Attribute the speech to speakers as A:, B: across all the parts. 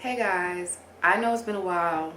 A: Hey guys, I know it's been a while.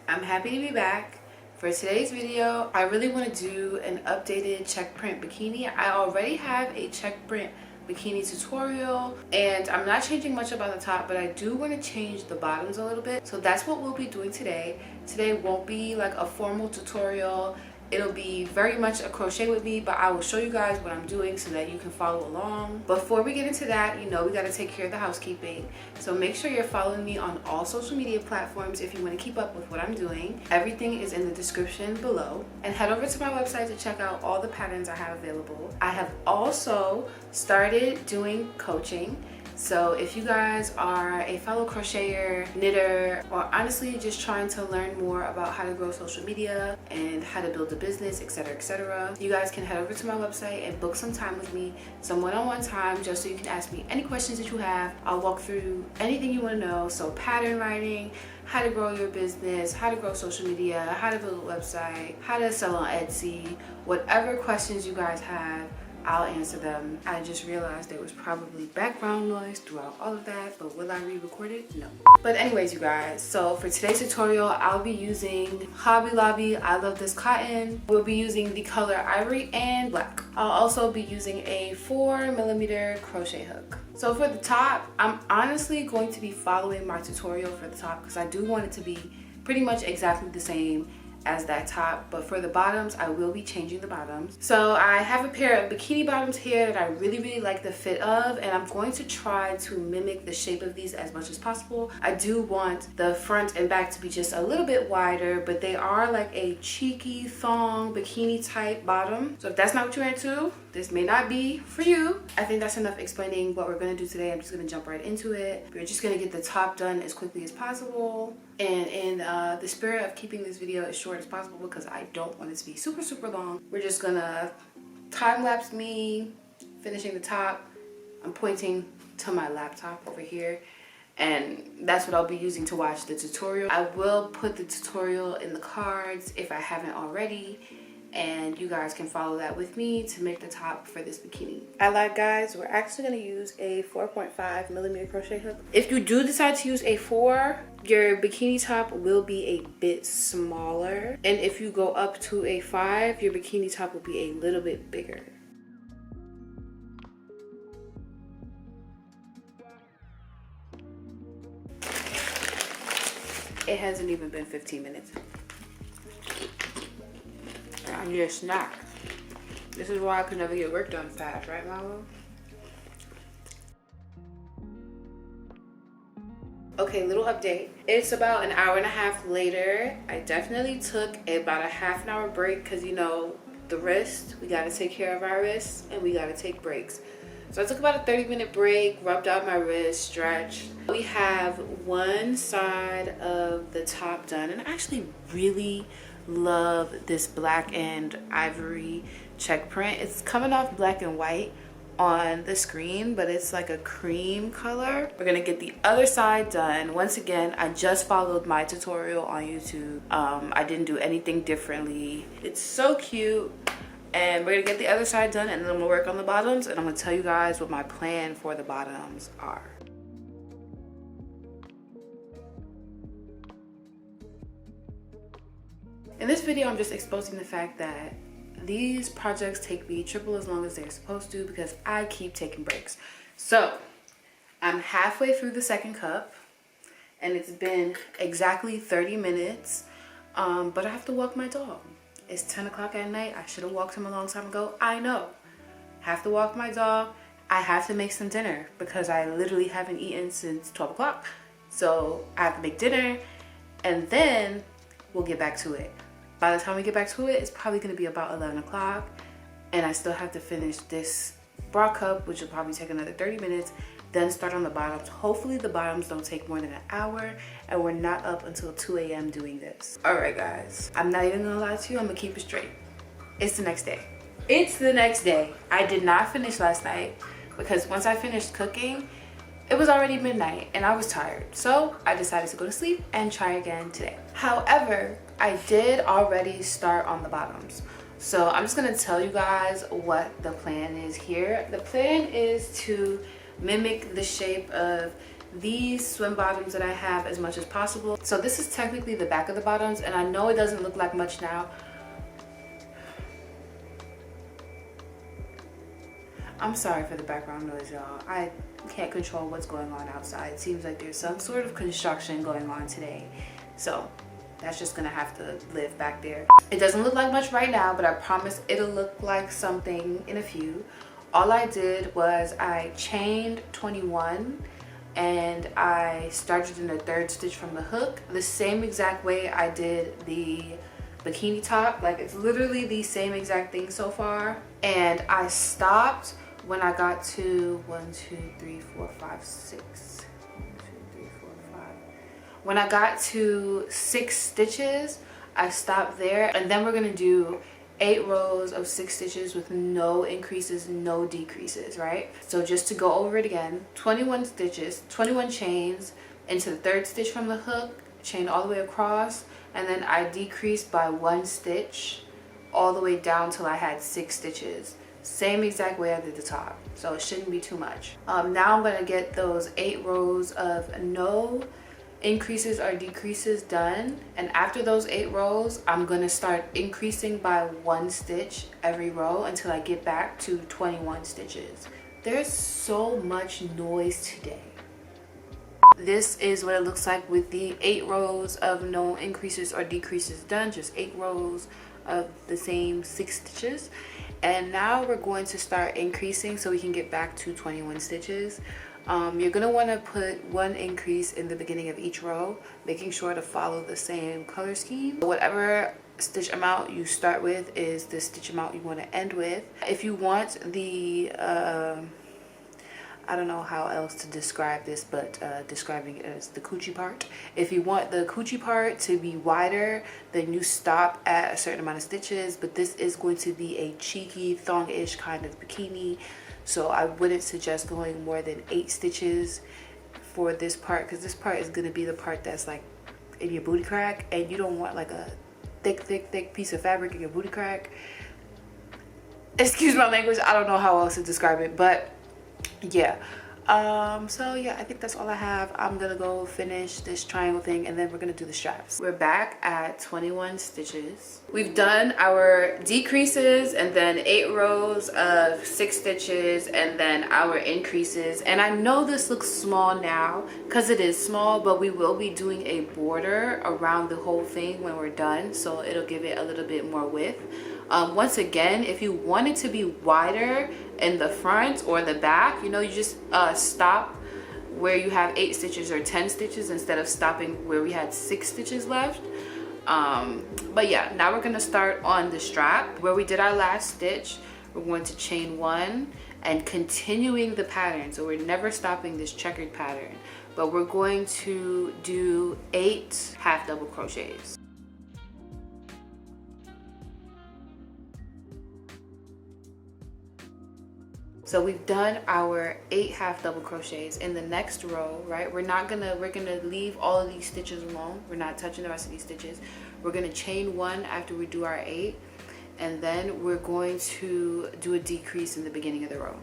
A: I'm happy to be back. For today's video, I really want to do an updated check print bikini. I already have a check print bikini tutorial and I'm not changing much about the top, but I do want to change the bottoms a little bit. So that's what we'll be doing today. Today won't be like a formal tutorial. It'll be very much a crochet with me, but I will show you guys what I'm doing so that you can follow along. Before we get into that, you know we got to take care of the housekeeping. So make sure you're following me on all social media platforms if you want to keep up with what I'm doing. Everything is in the description below. And head over to my website to check out all the patterns I have available. I have also started doing coaching. So if you guys are a fellow crocheter, knitter, or honestly just trying to learn more about how to grow social media and how to build a business, etc., you guys can head over to my website and book some time with me, some one-on-one time, just so you can ask me any questions that you have. I'll walk through anything you want to know. So pattern writing, how to grow your business, how to grow social media, how to build a website, how to sell on Etsy, whatever questions you guys have, I'll answer them. I just realized there was probably background noise throughout all of that, but will I re-record it? No. But anyways, you guys, so for today's tutorial, I'll be using Hobby Lobby I Love This Cotton. We'll be using the color ivory and black. I'll also be using a 4mm crochet hook. So for the top, I'm honestly going to be following my tutorial for the top because I do want it to be pretty much exactly the same as that top, but for the bottoms I will be changing the bottoms. So I have a pair of bikini bottoms here that I really like the fit of, and I'm going to try to mimic the shape of these as much as possible. I do want the front and back to be just a little bit wider, but they are like a cheeky thong bikini type bottom. So if that's not what you're into, this may not be for you. I think that's enough explaining what we're gonna do today. I'm just gonna jump right into it. We're just gonna get the top done as quickly as possible. And in the spirit of keeping this video as short as possible because I don't want it to be super long, we're just gonna time-lapse me finishing the top. I'm pointing to my laptop over here, and that's what I'll be using to watch the tutorial. I will put the tutorial in the cards if I haven't already, and you guys can follow that with me to make the top for this bikini. I lied, guys, we're actually going to use a 4.5mm crochet hook. If you do decide to use a 4, your bikini top will be a bit smaller, and if you go up to a 5, your bikini top will be a little bit bigger. It hasn't even been 15 minutes. I need a snack. This is why I could never get work done fast, right, Mama? Okay, little update. It's about an hour and a half later. I definitely took about a half an hour break because, you know, the wrist, we got to take care of our wrists and we got to take breaks. So I took about a 30-minute break, rubbed out my wrist, stretched. We have one side of the top done, and I actually really love this black and ivory check print. It's coming off black and white on the screen, but it's like a cream color. We're gonna get the other side done. Once again, I just followed my tutorial on YouTube. I didn't do anything differently. It's so cute. And we're gonna get the other side done, and then I'm gonna work on the bottoms, and I'm gonna tell you guys what my plan for the bottoms are. In this video, I'm just exposing the fact that these projects take me triple as long as they're supposed to because I keep taking breaks. So I'm halfway through the second cup, and it's been exactly 30 minutes, but I have to walk my dog. It's 10 o'clock at night. I should have walked him a long time ago. I know. Have to walk my dog. I have to make some dinner because I literally haven't eaten since 12 o'clock. So I have to make dinner, and then we'll get back to it. By the time we get back to it, it's probably going to be about 11 o'clock, and I still have to finish this bra cup, which will probably take another 30 minutes, then start on the bottoms. Hopefully the bottoms don't take more than an hour, and we're not up until 2 a.m. doing this. All right, guys, I'm not even gonna lie to you. I'm gonna keep it straight. It's the next day. It's the next day. I did not finish last night because once I finished cooking, it was already midnight and I was tired. So I decided to go to sleep and try again today. However, I did already start on the bottoms. So I'm just gonna tell you guys what the plan is here. The plan is to mimic the shape of these swim bottoms that I have as much as possible. So this is technically the back of the bottoms, and I know it doesn't look like much now. I'm sorry for the background noise, y'all. I can't control what's going on outside. It seems like there's some sort of construction going on today. So that's just gonna have to live back there. It doesn't look like much right now, but I promise it'll look like something in a few. All I did was I chained 21 and I started in the 3rd stitch from the hook, the same exact way I did the bikini top. Like, it's literally the same exact thing so far. And I stopped when I got to 1, 2, 3, 4, 5, 6. 1, 2, 3, 4, 5. When I got to 6 stitches, I stopped there, and then we're gonna do 8 rows of 6 stitches with no increases, no decreases, right? So just to go over it again, 21 stitches, 21 chains into the 3rd stitch from the hook, chain all the way across, and then I decreased by 1 stitch all the way down till I had 6 stitches. Same exact way I did the top, so it shouldn't be too much. Now I'm gonna get those 8 rows of no increases or decreases done, and after those 8 rows I'm gonna start increasing by 1 stitch every row until I get back to 21 stitches. There's so much noise today. This is what it looks like with the 8 rows of no increases or decreases done, just 8 rows of the same 6 stitches. And now we're going to start increasing so we can get back to 21 stitches. You're going to want to put 1 increase in the beginning of each row, making sure to follow the same color scheme. Whatever stitch amount you start with is the stitch amount you want to end with. If you want the I don't know how else to describe this, but describing it as the coochie part. If you want the coochie part to be wider, then you stop at a certain amount of stitches, but this is going to be a cheeky thong-ish kind of bikini, so I wouldn't suggest going more than 8 stitches for this part, because this part is going to be the part that's like in your booty crack, and you don't want like a thick piece of fabric in your booty crack. Excuse my language, I don't know how else to describe it, but yeah. So yeah, I think that's all I have. I'm gonna go finish this triangle thing, and then we're gonna do the straps. We're back at 21 stitches. We've done our decreases and then 8 rows of 6 stitches and then our increases. And I know this looks small now because it is small, but we will be doing a border around the whole thing when we're done, so it'll give it a little bit more width. Once again, if you want it to be wider in the front or the back, you know, you just stop where you have 8 stitches or 10 stitches instead of stopping where we had 6 stitches left. But yeah, now we're going to start on the strap. Where we did our last stitch, we're going to chain 1 and continuing the pattern. So we're never stopping this checkered pattern, but we're going to do 8 half double crochets. So we've done our 8 half double crochets. In the next row, right, we're gonna leave all of these stitches alone. We're not touching the rest of these stitches. We're gonna chain 1 after we do our 8, and then we're going to do a decrease in the beginning of the row.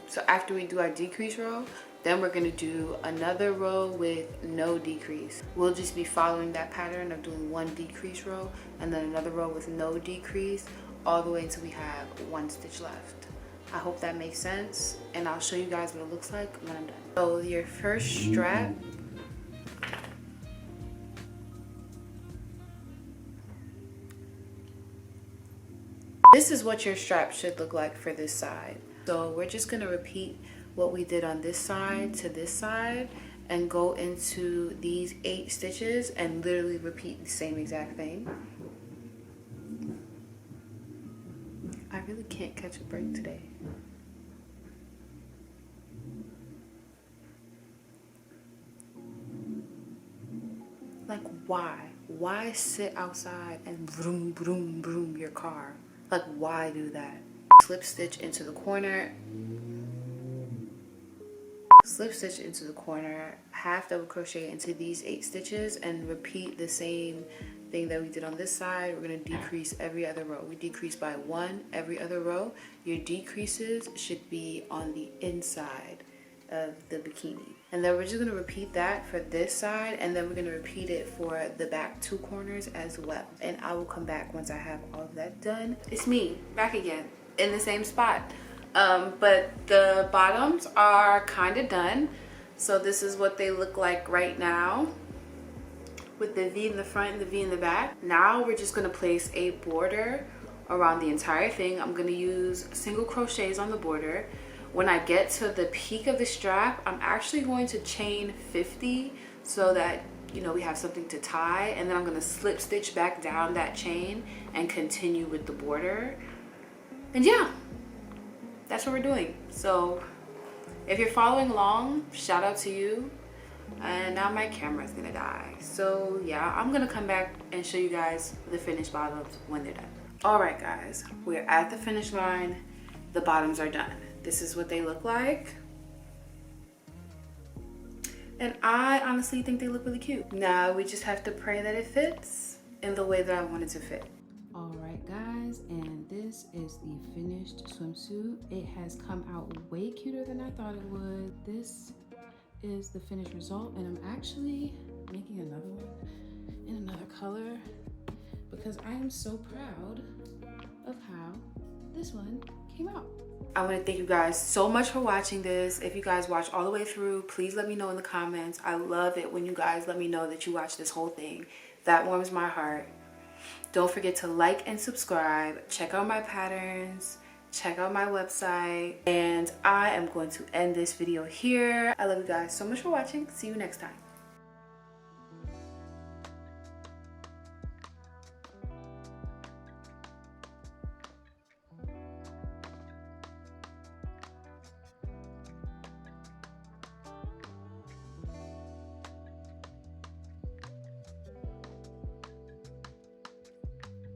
A: So after we do our decrease row, then we're going to do another row with no decrease. We'll just be following that pattern of doing 1 decrease row and then another row with no decrease all the way until we have 1 stitch left. I hope that makes sense, and I'll show you guys what it looks like when I'm done. So your first strap, this is what your strap should look like for this side. So we're just going to repeat what we did on this side to this side and go into these 8 stitches and literally repeat the same exact thing. I really can't catch a break today. Like, why sit outside and vroom vroom vroom your car? Like, why do that? Slip stitch into the corner, slip stitch into the corner, half double crochet into these 8 stitches and repeat the same thing that we did on this side, we're going to decrease every other row. We decrease by 1 every other row. Your decreases should be on the inside of the bikini. And then we're just going to repeat that for this side, and then we're going to repeat it for the back 2 corners as well. And I will come back once I have all of that done. It's me back again in the same spot. But the bottoms are kind of done. So this is what they look like right now, with the V in the front and the V in the back. Now we're just going to place a border around the entire thing. I'm going to use single crochets on the border. When I get to the peak of the strap, I'm actually going to chain 50 so that, you know, we have something to tie, and then I'm going to slip stitch back down that chain and continue with the border. And yeah, that's what we're doing. So if you're following along, shout out to you. And now my camera's gonna die. So yeah, I'm gonna come back and show you guys the finished bottoms when they're done. All right guys, we're at the finish line. The bottoms are done. This is what they look like. And I honestly think they look really cute. Now we just have to pray that it fits in the way that I want it to fit. All right guys, and this is the finished swimsuit. It has come out way cuter than I thought it would. This is the finished result, and I'm actually making another one in another color because I am so proud of how this one came out. I want to thank you guys so much for watching this. If you guys watch all the way through, please let me know in the comments. I love it when you guys let me know that you watch this whole thing. That warms my heart. Don't forget to like and subscribe. Check out my patterns. Check out my website. And I am going to end this video here. I love you guys so much for watching. See you next time.